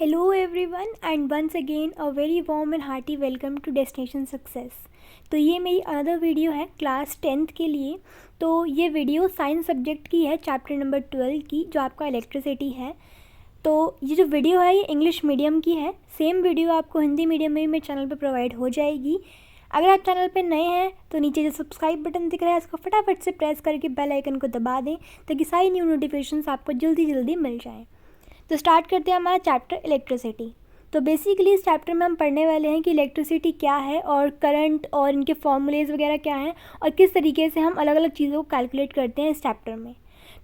Hello everyone and once again a very warm and hearty welcome to Destination Success। तो ये मेरी another video है class 10th के लिए। तो ये वीडियो साइंस सब्जेक्ट की है, चैप्टर नंबर 12 की, जो आपका इलेक्ट्रिसिटी है। तो ये जो वीडियो है ये इंग्लिश मीडियम की है। सेम वीडियो आपको हिंदी मीडियम में भी मेरे चैनल पर प्रोवाइड हो जाएगी। अगर आप चैनल पर नए हैं तो नीचे जो सब्सक्राइब बटन दिख रहा है उसको फटाफट से प्रेस करके बेल आइकन को दबा दें ताकि सारी न्यू नोटिफिकेशंस आपको जल्दी मिल जाएँ। तो स्टार्ट करते हैं हमारा चैप्टर इलेक्ट्रिसिटी। तो बेसिकली इस चैप्टर में हम पढ़ने वाले हैं कि इलेक्ट्रिसिटी क्या है और करंट और इनके फॉर्मूलेज वगैरह क्या हैं और किस तरीके से हम अलग अलग चीज़ों को कैलकुलेट करते हैं इस चैप्टर में।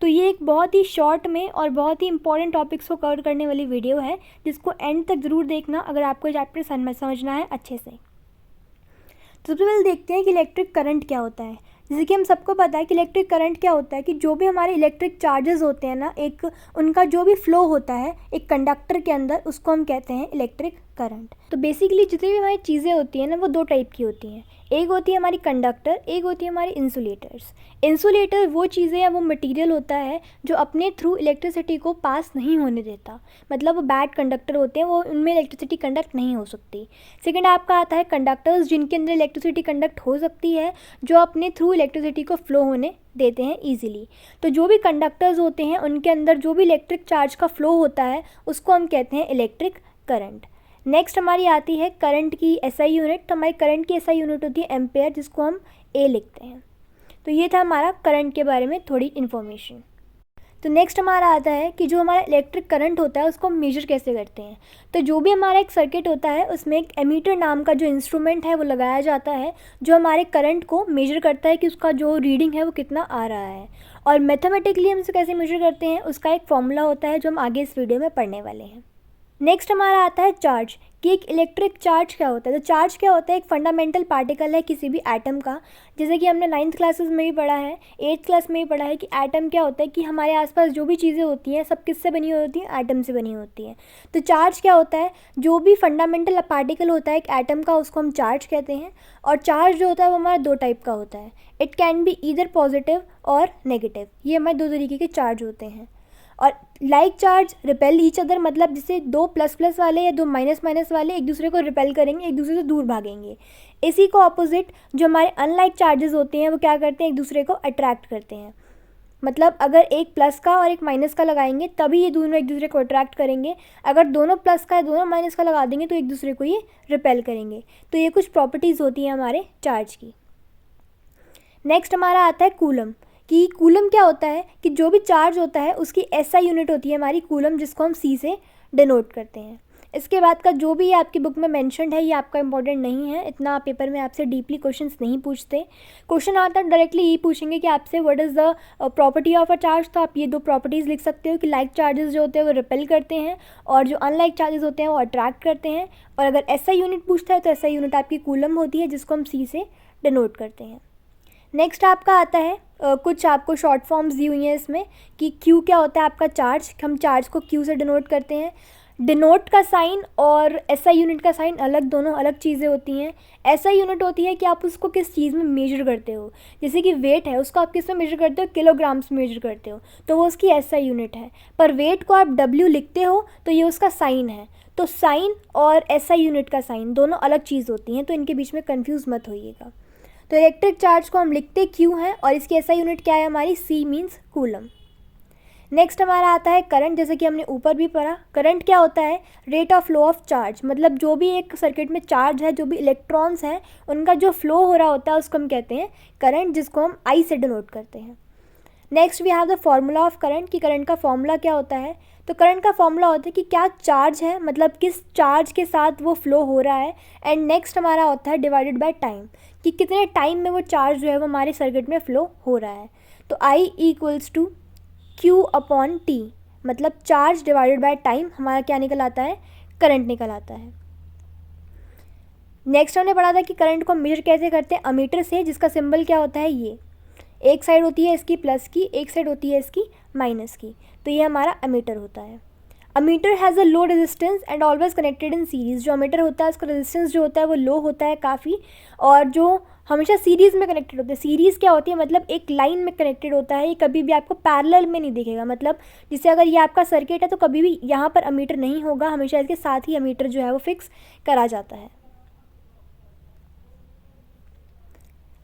तो ये एक बहुत ही शॉर्ट में और बहुत ही इंपॉर्टेंट टॉपिक्स को कवर करने वाली वीडियो है, जिसको एंड तक ज़रूर देखना अगर आपको चैप्टर समझना है अच्छे से। तो सबसे पहले देखते हैं कि इलेक्ट्रिक करंट क्या होता है। जैसे कि हम सबको पता है कि इलेक्ट्रिक करंट क्या होता है कि जो भी हमारे इलेक्ट्रिक चार्जेस होते हैं ना, एक उनका जो भी फ्लो होता है एक कंडक्टर के अंदर, उसको हम कहते हैं इलेक्ट्रिक करंट। तो बेसिकली जितनी भी हमारी चीज़ें होती हैं ना वो दो टाइप की होती हैं। एक होती है हमारी कंडक्टर, एक होती है हमारी इंसुलेटर्स। इंसुलेटर वो चीज़ें या वो मटेरियल होता है जो अपने थ्रू इलेक्ट्रिसिटी को पास नहीं होने देता, मतलब वो बैड कंडक्टर होते हैं, वो उनमें इलेक्ट्रिसिटी कंडक्ट नहीं हो सकती। सेकेंड आपका आता है कंडक्टर्स, जिनके अंदर इलेक्ट्रिसिटी कंडक्ट हो सकती है, जो अपने थ्रू इलेक्ट्रिसिटी को फ्लो होने देते हैं ईजिली। तो जो भी कंडक्टर्स होते हैं उनके अंदर जो भी इलेक्ट्रिक चार्ज का फ्लो होता है उसको हम कहते हैं इलेक्ट्रिक करंट। नेक्स्ट हमारी आती है करंट की एसआई यूनिट। तो हमारी करंट की एसआई यूनिट होती है एम्पेयर, जिसको हम ए लिखते हैं। तो ये था हमारा करंट के बारे में थोड़ी इन्फॉर्मेशन। तो नेक्स्ट हमारा आता है कि जो हमारा इलेक्ट्रिक करंट होता है उसको हम मेजर कैसे करते हैं। तो जो भी हमारा एक सर्किट होता है उसमें एक एमीटर नाम का जो इंस्ट्रूमेंट है वो लगाया जाता है, जो हमारे करंट को मेजर करता है कि उसका जो रीडिंग है वो कितना आ रहा है। और मैथमेटिकली हम इसे कैसे मेजर करते हैं उसका एक फॉर्मूला होता है जो हम आगे इस वीडियो में पढ़ने वाले हैं। नेक्स्ट हमारा आता है चार्ज, कि एक इलेक्ट्रिक चार्ज क्या होता है। तो चार्ज क्या होता है, एक फंडामेंटल पार्टिकल है किसी भी एटम का। जैसे कि हमने 9th क्लासेस में भी पढ़ा है, 8th क्लास में भी पढ़ा है कि एटम क्या होता है, कि हमारे आसपास जो भी चीज़ें होती हैं सब किससे बनी हुई होती हैं, एटम से बनी होती हैं। तो चार्ज क्या होता है, जो भी फंडामेंटल पार्टिकल होता है एक एटम का उसको हम चार्ज कहते हैं। और चार्ज जो होता है वो हमारा दो टाइप का होता है, it can be either positive और नेगेटिव। ये हमारे दो तरीके के चार्ज होते हैं। और like charge repel each other, मतलब जैसे दो प्लस प्लस वाले या दो माइनस माइनस वाले एक दूसरे को रिपेल करेंगे, एक दूसरे से दूर भागेंगे। इसी को अपोजिट जो हमारे अनलाइक चार्जेस होते हैं वो क्या करते हैं, एक दूसरे को अट्रैक्ट करते हैं। मतलब अगर एक प्लस का और एक माइनस का लगाएंगे तभी ये दोनों एक दूसरे को अट्रैक्ट करेंगे। अगर दोनों प्लस का या दोनों माइनस का लगा देंगे तो एक दूसरे को ये रिपेल करेंगे। तो ये कुछ प्रॉपर्टीज़ होती हैं हमारे चार्ज की। नेक्स्ट हमारा आता है कूलम, कि कूलम क्या होता है, कि जो भी चार्ज होता है उसकी एसआई यूनिट होती है हमारी कूलम, जिसको हम सी से डिनोट करते हैं। इसके बाद का जो भी आपकी बुक में मेंशन्ड है ये आपका इंपॉर्टेंट नहीं है, इतना पेपर में आपसे डीपली क्वेश्चंस नहीं पूछते। क्वेश्चन आता है डायरेक्टली यही पूछेंगे कि आपसे what is the property of a charge. तो आप ये दो प्रॉपर्टीज़ लिख सकते हो कि लाइक चार्जेस जो होते हैं वो रिपेल करते हैं और जो अनलाइक चार्जेस होते हैं वो अट्रैक्ट करते हैं। और अगर एसआई यूनिट पूछता है तो एसआई यूनिट आपकी कूलम होती है, जिसको हम सी से डिनोट करते हैं। नेक्स्ट आपका आता है कुछ आपको शॉर्ट फॉर्म्स दी हुई हैं इसमें, कि क्यू क्या होता है आपका चार्ज, हम चार्ज को क्यू से डिनोट करते हैं। डिनोट का साइन और एसआई यूनिट का साइन अलग, दोनों अलग चीज़ें होती हैं। एसआई यूनिट होती है कि आप उसको किस चीज़ में मेजर करते हो, जैसे कि वेट है उसको आप किस में मेजर करते हो, किलोग्राम्स में मेजर करते हो, तो वो उसकी एसआई यूनिट है। पर वेट को आप डब्ल्यू लिखते हो तो ये उसका साइन है। तो साइन और एसआई यूनिट का साइन दोनों अलग चीज़ होती हैं, तो इनके बीच में कन्फ्यूज़ मत होइएगा। तो इलेक्ट्रिक चार्ज को हम लिखते क्यू हैं और इसकी एसआई यूनिट क्या है हमारी, सी मीन्स कूलम। नेक्स्ट हमारा आता है करंट, जैसे कि हमने ऊपर भी पढ़ा। करंट क्या होता है, rate of flow of charge, मतलब जो भी एक सर्किट में चार्ज है, जो भी इलेक्ट्रॉन्स हैं उनका जो फ्लो हो रहा होता है उसको हम कहते हैं करंट, जिसको हम आई से डिनोट करते हैं। Next we have the formula of current, कि करंट का फॉर्मूला क्या होता है। तो करंट का फॉर्मूला होता है कि क्या चार्ज है, मतलब किस चार्ज के साथ वो फ्लो हो रहा है। एंड नेक्स्ट हमारा होता है डिवाइडेड बाय टाइम, कि कितने टाइम में वो चार्ज जो है वो हमारे सर्किट में फ्लो हो रहा है। तो I equals to Q upon T, मतलब चार्ज डिवाइडेड बाय टाइम हमारा क्या निकल आता है, करंट निकल आता है। नेक्स्ट हमने पढ़ा था कि करंट को मेजर कैसे करते हैं, अमीटर से, जिसका सिंबल क्या होता है, ये एक साइड होती है इसकी प्लस की, एक साइड होती है इसकी माइनस की। तो ये हमारा अमीटर होता है। Ammeter has a low resistance and always connected in series. जो अमीटर होता है उसका रेजिस्टेंस जो होता है वो लो होता है काफ़ी, और जो हमेशा सीरीज़ में कनेक्टेड होता है। सीरीज़ क्या होती है, मतलब एक लाइन में कनेक्टेड होता है, ये कभी भी आपको पैरेलल में नहीं दिखेगा। मतलब जैसे अगर ये आपका सर्किट है तो कभी भी यहाँ पर अमीटर नहीं होगा, हमेशा इसके साथ ही अमीटर जो है वो फिक्स करा जाता है।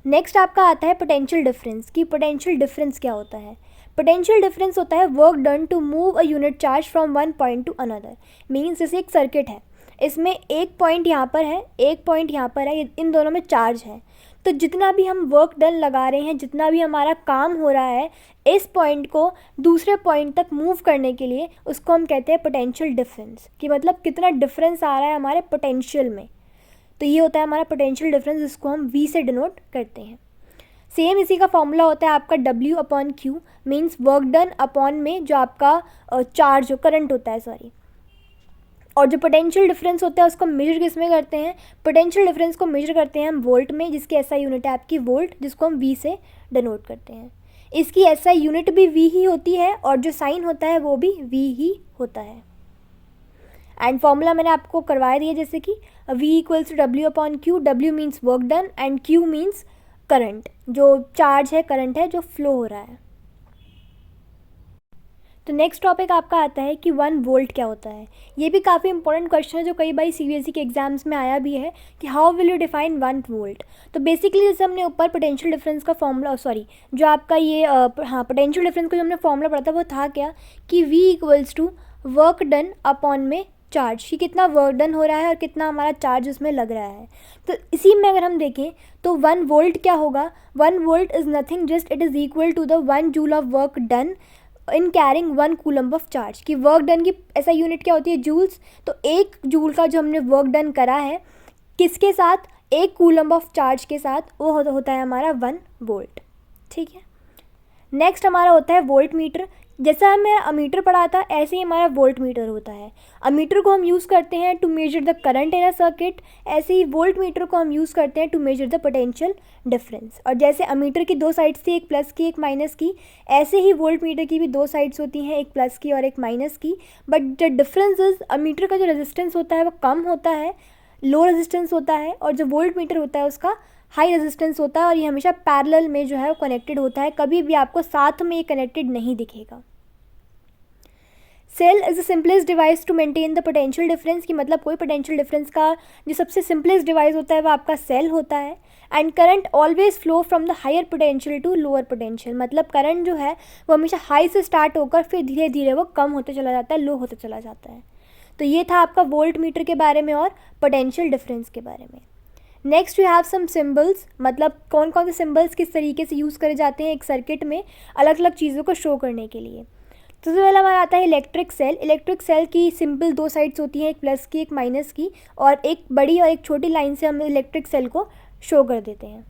नेक्स्ट आपका आता है पोटेंशियल डिफरेंस, कि पोटेंशियल डिफरेंस क्या होता है। पोटेंशियल डिफरेंस होता है work done to move a unit charge from one point to another. Means जैसे एक सर्किट है, इसमें एक पॉइंट यहाँ पर है, एक पॉइंट यहाँ पर है, इन दोनों में चार्ज है, तो जितना भी हम वर्क डन लगा रहे हैं, जितना भी हमारा काम हो रहा है इस पॉइंट को दूसरे पॉइंट तक मूव करने के लिए, उसको हम कहते हैं पोटेंशियल डिफरेंस, कि मतलब कितना डिफरेंस आ रहा है हमारे पोटेंशियल में। तो ये होता है हमारा पोटेंशियल डिफरेंस, जिसको हम V से डिनोट करते हैं। सेम इसी का फॉर्मूला होता है आपका W upon Q, means work done upon में जो आपका चार्ज जो करंट होता है, सॉरी। और जो पोटेंशियल डिफरेंस होता है उसको मेजर किस में करते हैं, पोटेंशियल डिफरेंस को मेजर करते हैं हम वोल्ट में, जिसकी SI यूनिट है आपकी वोल्ट, जिसको हम V से डिनोट करते हैं। इसकी SI यूनिट भी V ही होती है और जो साइन होता है वो भी V ही होता है। एंड फॉर्मूला मैंने आपको करवा दिया, जैसे कि V equals to W upon Q। W means work done and Q means current, जो चार्ज है, करंट है जो फ्लो हो रहा है। तो नेक्स्ट टॉपिक आपका आता है कि 1 वोल्ट क्या होता है। ये भी काफ़ी इंपॉर्टेंट क्वेश्चन है जो कई बार CBSE के एग्जाम्स में आया भी है कि how will you define 1 volt. तो बेसिकली जैसे हमने ऊपर पोटेंशियल डिफरेंस का फॉर्मूला, सॉरी जो आपका ये पोटेंशियल डिफरेंस का जो हमने फॉर्मूला पढ़ा था वो था क्या, कि V equals to work done upon में चार्ज, कि कितना वर्क डन हो रहा है और कितना हमारा चार्ज उसमें लग रहा है। तो इसी में अगर हम देखें तो 1 वोल्ट क्या होगा, 1 volt is nothing just it is equal to the 1 joule of work done in carrying 1 coulomb of charge. कि वर्क डन की ऐसा यूनिट क्या होती है, जूल्स। तो 1 जूल का जो हमने वर्क डन करा है किसके साथ, 1 कूलम ऑफ चार्ज के साथ, वो होता है हमारा 1 वोल्ट। ठीक है। नेक्स्ट हमारा होता है वोल्ट मीटर। जैसा हमें अमीटर पढ़ा था ऐसे ही हमारा वोल्ट मीटर होता है। अमीटर को हम यूज़ करते हैं to measure the current in a circuit, ऐसे ही वोल्ट मीटर को हम यूज़ करते हैं to measure the potential difference. और जैसे अमीटर की 2 साइड्स थी, एक प्लस की एक माइनस की, ऐसे ही वोल्ट मीटर की भी 2 साइड्स होती हैं, एक प्लस की और एक माइनस की। But the difference is ammeter का जो रेजिस्टेंस होता है वो कम होता है, लो रेजिस्टेंस होता है, और जो वोल्ट मीटर होता है उसका हाई रेजिस्टेंस होता है, और ये हमेशा पैरेलल में जो है वो कनेक्टेड होता है, कभी भी आपको साथ में ये कनेक्टेड नहीं दिखेगा। Cell is the simplest device to maintain the potential difference, की मतलब कोई पोटेंशियल डिफरेंस का जो सबसे सिंपलेस्ट डिवाइस होता है वो आपका सेल होता है। And current always flow from the higher potential to lower potential, मतलब करंट जो है वो हमेशा हाई से स्टार्ट होकर फिर धीरे धीरे वो कम होते चला जाता है, लो होते चला जाता है। तो ये था आपका वोल्ट मीटर के बारे में और पोटेंशियल डिफरेंस के बारे में। Next you have some symbols, मतलब कौन कौन से सिम्बल्स किस तरीके से यूज़ करे जाते हैं एक सर्किट में अलग अलग चीज़ों को शो करने के लिए। तो सबसे पहला हमारा आता है इलेक्ट्रिक सेल। इलेक्ट्रिक सेल की सिंपल 2 साइड्स होती हैं, एक प्लस की एक माइनस की, और एक बड़ी और एक छोटी लाइन से हम इलेक्ट्रिक सेल को शो कर देते हैं।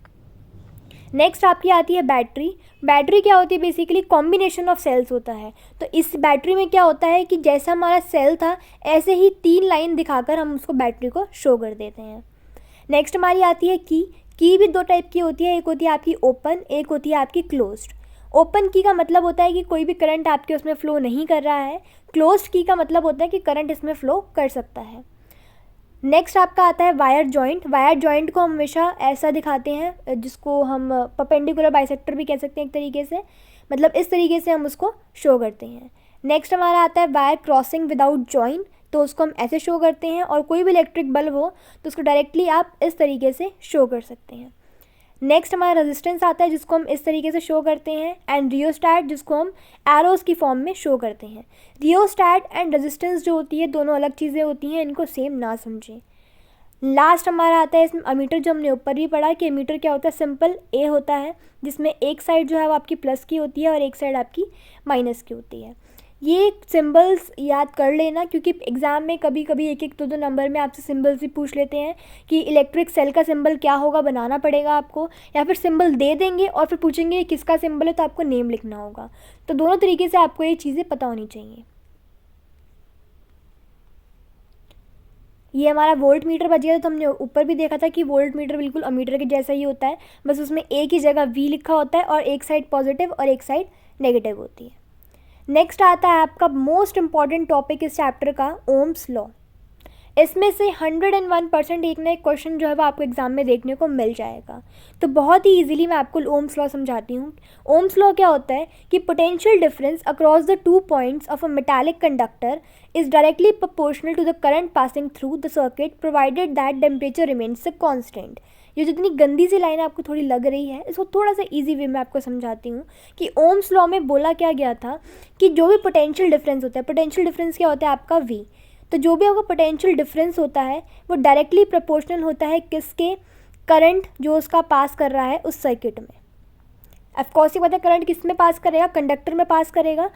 नेक्स्ट आपकी आती है बैटरी। बैटरी क्या होती है, बेसिकली कॉम्बिनेशन ऑफ सेल्स होता है। तो इस बैटरी में क्या होता है कि जैसा हमारा सेल था ऐसे ही 3 लाइन दिखाकर हम उसको बैटरी को शो कर देते हैं। नेक्स्ट हमारी आती है की भी 2 टाइप की होती है, एक होती है आपकी ओपन, एक होती है आपकी क्लोज्ड। ओपन की का मतलब होता है कि कोई भी करंट आपके उसमें फ़्लो नहीं कर रहा है। क्लोज्ड की का मतलब होता है कि करंट इसमें फ़्लो कर सकता है। नेक्स्ट आपका आता है वायर जॉइंट। वायर जॉइंट को हम हमेशा ऐसा दिखाते हैं, जिसको हम परपेंडिकुलर बाइसेक्टर भी कह सकते हैं एक तरीके से, मतलब इस तरीके से हम उसको शो करते हैं। नेक्स्ट हमारा आता है वायर क्रॉसिंग विदाउट जॉइन, तो उसको हम ऐसे शो करते हैं। और कोई भी इलेक्ट्रिक बल्ब हो तो उसको डायरेक्टली आप इस तरीके से शो कर सकते हैं। नेक्स्ट हमारा रेजिस्टेंस आता है, जिसको हम इस तरीके से शो करते हैं। एंड रियोस्टैट, जिसको हम एरोज़ की फॉर्म में शो करते हैं। रियोस्टैट एंड रेजिस्टेंस जो होती है दोनों अलग चीज़ें होती हैं, इनको सेम ना समझें। लास्ट हमारा आता है इसमें अमीटर, जो हमने ऊपर भी पढ़ा कि अमीटर क्या होता है, सिंपल ए होता है, जिसमें एक साइड जो है वो आपकी प्लस की होती है और एक साइड आपकी माइनस की होती है। ये सिंबल्स याद कर लेना, क्योंकि एग्ज़ाम में कभी कभी 1-1, 2-2 नंबर में आपसे सिंबल्स भी पूछ लेते हैं कि इलेक्ट्रिक सेल का सिंबल क्या होगा, बनाना पड़ेगा आपको, या फिर सिंबल दे देंगे और फिर पूछेंगे किसका सिंबल है तो आपको नेम लिखना होगा। तो दोनों तरीके से आपको ये चीज़ें पता होनी चाहिए। ये हमारा वोल्ट मीटर बच गया, तो हमने ऊपर भी देखा था कि वोल्ट मीटर बिल्कुल अमीटर के जैसा ही होता है, बस उसमें एक ही जगह V लिखा होता है और एक साइड पॉजिटिव और एक साइड नेगेटिव होती है। नेक्स्ट आता है आपका मोस्ट इंपॉर्टेंट टॉपिक इस चैप्टर का, ओम्स लॉ। इसमें से 101% एक ना एक क्वेश्चन जो है वो आपको एग्जाम में देखने को मिल जाएगा। तो बहुत ही इजीली मैं आपको ओम्स लॉ समझाती हूँ। ओम्स लॉ क्या होता है कि potential difference across the 2 points of a metallic conductor is directly proportional to the current passing through the circuit provided that temperature remains constant. ये जितनी गंदी सी लाइन आपको थोड़ी लग रही है, इसको थोड़ा सा ईजी वे में आपको समझाती हूँ कि ओम्स लॉ में बोला क्या गया था कि जो भी पोटेंशियल डिफरेंस होता है, पोटेंशियल डिफरेंस क्या होता है आपका V, तो जो भी आपका पोटेंशियल डिफरेंस होता है वो डायरेक्टली प्रोपोर्शनल होता है किसके, करंट जो उसका पास कर रहा है उस सर्किट में। ऑफकोर्स ये पता है करंट किस में पास करेगा, कंडक्टर में पास करेगा।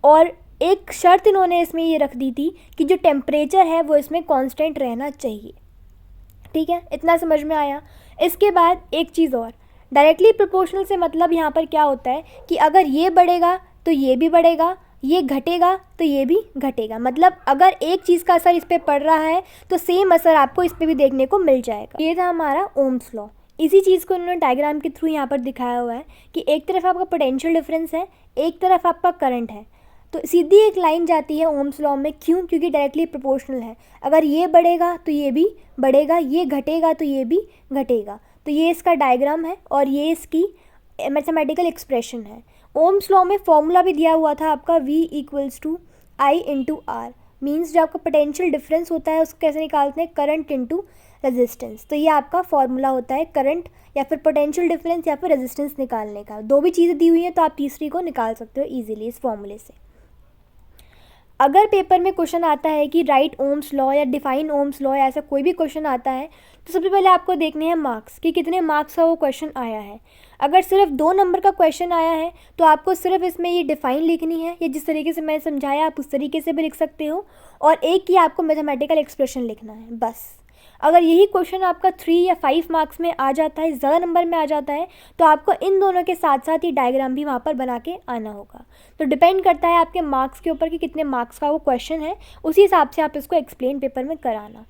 और एक शर्त इन्होंने इसमें ये रख दी थी कि जो टेम्परेचर है वो इसमें कांस्टेंट रहना चाहिए। ठीक है, इतना समझ में आया। इसके बाद एक चीज़ और, डायरेक्टली प्रोपोर्शनल से मतलब यहाँ पर क्या होता है कि अगर ये बढ़ेगा तो ये भी बढ़ेगा, ये घटेगा तो ये भी घटेगा। मतलब अगर एक चीज़ का असर इस पर पड़ रहा है तो सेम असर आपको इस पर भी देखने को मिल जाएगा। ये था हमारा ओम्स लॉ। इसी चीज़ को उन्होंने डायग्राम के थ्रू यहाँ पर दिखाया हुआ है कि एक तरफ आपका पोटेंशियल डिफरेंस है, एक तरफ आपका करंट है, तो सीधी एक लाइन जाती है ओम्स लॉ में। क्यों? क्योंकि डायरेक्टली प्रोपोर्शनल है। अगर ये बढ़ेगा तो ये भी बढ़ेगा, ये घटेगा तो ये भी घटेगा। तो ये इसका डायग्राम है और ये इसकी मैथमेटिकल एक्सप्रेशन है। ओम्स लॉ में फॉर्मूला भी दिया हुआ था आपका V = I/R, मीन्स जो आपका पोटेंशियल डिफरेंस होता है उसको कैसे निकालते हैं, करंट इंटू रेजिस्टेंस। तो ये आपका फॉर्मूला होता है करंट या फिर पोटेंशियल डिफरेंस या फिर रेजिस्टेंस निकालने का। दो भी चीज़ें दी हुई हैं तो आप तीसरी को निकाल सकते हो ईजिली इस फॉर्मूले से। अगर पेपर में क्वेश्चन आता है कि राइट ओम्स लॉ या डिफाइन ओम्स लॉ या ऐसा कोई भी क्वेश्चन आता है तो सबसे पहले आपको देखने हैं मार्क्स कि कितने मार्क्स का वो क्वेश्चन आया है। अगर सिर्फ 2 नंबर का क्वेश्चन आया है तो आपको सिर्फ इसमें ये डिफाइन लिखनी है, या जिस तरीके से मैंने समझाया आप उस तरीके से भी लिख सकते हो, और एक ही आपको मैथमेटिकल एक्सप्रेशन लिखना है बस। अगर यही क्वेश्चन आपका 3 या 5 मार्क्स में आ जाता है, ज़्यादा नंबर में आ जाता है, तो आपको इन दोनों के साथ साथ ही डायग्राम भी वहाँ पर बना के आना होगा। तो डिपेंड करता है आपके मार्क्स के ऊपर कि कितने मार्क्स का वो क्वेश्चन है, उसी हिसाब से आप इसको एक्सप्लेन पेपर में कराना।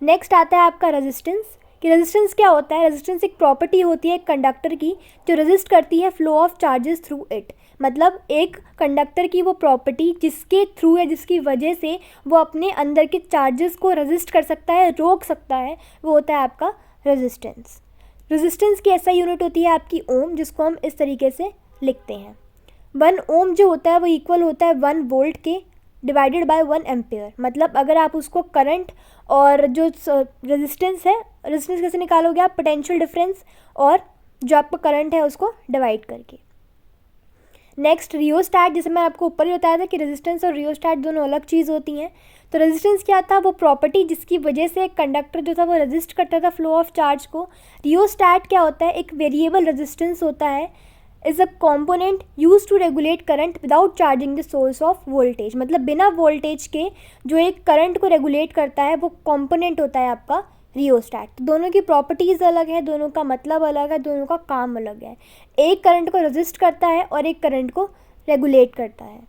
नेक्स्ट आता है आपका रेजिस्टेंस। कि रेजिस्टेंस क्या होता है? रेजिस्टेंस एक प्रॉपर्टी होती है एक कंडक्टर की जो रेजिस्ट करती है flow of charges through it. मतलब एक कंडक्टर की वो प्रॉपर्टी जिसके थ्रू या जिसकी वजह से वो अपने अंदर के चार्जेस को रेजिस्ट कर सकता है, रोक सकता है, वो होता है आपका रेजिस्टेंस। रेजिस्टेंस की ऐसा यूनिट होती है आपकी ओम, जिसको हम इस तरीके से लिखते हैं। 1 ओम जो होता है वो इक्वल होता है 1 वोल्ट के डिवाइडेड बाय 1 एम्पेयर। मतलब अगर आप उसको करंट और जो रेजिस्टेंस है, रेजिस्टेंस कैसे निकालोगे आप, पोटेंशियल डिफरेंस और जो आपका करंट है उसको डिवाइड करके। नेक्स्ट रियोस्टैट, जैसे मैं आपको ऊपर ही बताया था कि रेजिस्टेंस और रियोस्टैट दोनों अलग चीज़ होती हैं। तो रेजिस्टेंस क्या था? वो प्रॉपर्टी जिसकी वजह से एक कंडक्टर जो था वो रेजिस्ट करता था फ्लो ऑफ चार्ज को। रियोस्टैट क्या होता है? एक वेरिएबल रेजिस्टेंस होता है, is a component use to regulate current without charging the source of voltage. मतलब बिना वोल्टेज के जो एक करंट को रेगुलेट करता है वो कॉम्पोनेंट होता है आपका रियोस्टैट। तो दोनों की प्रॉपर्टीज़ अलग है, दोनों का मतलब अलग है, दोनों का काम अलग है। एक करंट को रेजिस्ट करता है और एक करंट को रेगुलेट करता है।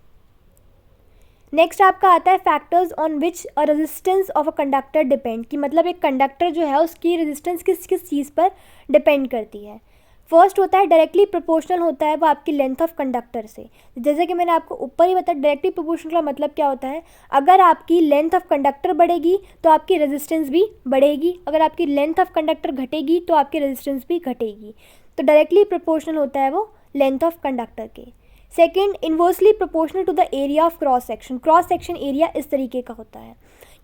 नेक्स्ट आपका आता है factors on which a resistance of a conductor depend. कि मतलब एक कंडक्टर जो है उसकी रेजिस्टेंस किस किस चीज़ पर डिपेंड करती है। फर्स्ट होता है डायरेक्टली प्रोपोर्शनल होता है वो आपकी लेंथ ऑफ कंडक्टर से। जैसे कि मैंने आपको ऊपर ही बताया डायरेक्टली प्रोपोर्शनल का मतलब क्या होता है, अगर आपकी लेंथ ऑफ कंडक्टर बढ़ेगी तो आपकी रेजिस्टेंस भी बढ़ेगी, अगर आपकी लेंथ ऑफ कंडक्टर घटेगी तो आपकी रेजिस्टेंस भी घटेगी। तो डायरेक्टली प्रोपोर्शनल होता है वो लेंथ ऑफ कंडक्टर के। Second, inversely proportional to the area of cross section. Cross section area इस तरीके का होता है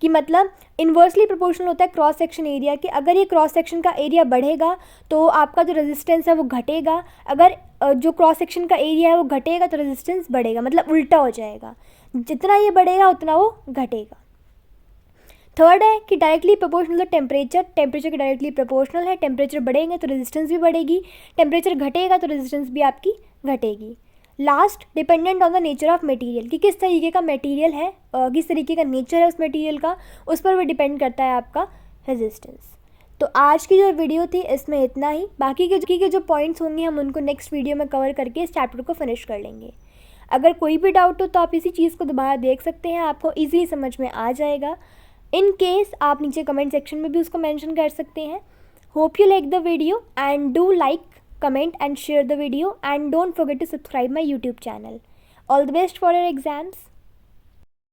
कि मतलब इन्वर्सली प्रोपोर्शनल होता है क्रॉस सेक्शन एरिया के। अगर ये क्रॉस सेक्शन का एरिया बढ़ेगा तो आपका जो रेजिस्टेंस है वो घटेगा, अगर जो क्रॉस सेक्शन का एरिया है वो घटेगा तो रेजिस्टेंस बढ़ेगा, मतलब उल्टा हो जाएगा, जितना ये बढ़ेगा उतना वो घटेगा। थर्ड है कि directly proportional to temperature. Temperature के डायरेक्टली प्रोपोर्शनल है, टेम्परेचर बढ़ेंगे तो रेजिस्टेंस भी बढ़ेगी, टेम्परेचर घटेगा तो रेजिस्टेंस भी आपकी घटेगी। Last, dependent on the nature of material, कि किस तरीके का मटेरियल है, किस तरीके का नेचर है उस मटेरियल का, उस पर भी डिपेंड करता है आपका रेजिस्टेंस। तो आज की जो वीडियो थी इसमें इतना ही। बाकी के जो पॉइंट्स होंगे हम उनको नेक्स्ट वीडियो में कवर करके इस चैप्टर को फिनिश कर लेंगे। अगर कोई भी डाउट हो तो आप इसी चीज़ को दोबारा देख सकते हैं, आपको ईजी समझ में आ जाएगा। इन केस आप नीचे कमेंट सेक्शन में भी उसको मेंशन कर सकते हैं। Hope you like the video and do like comment and share the video, and don't forget to subscribe my YouTube channel. All the best for your exams.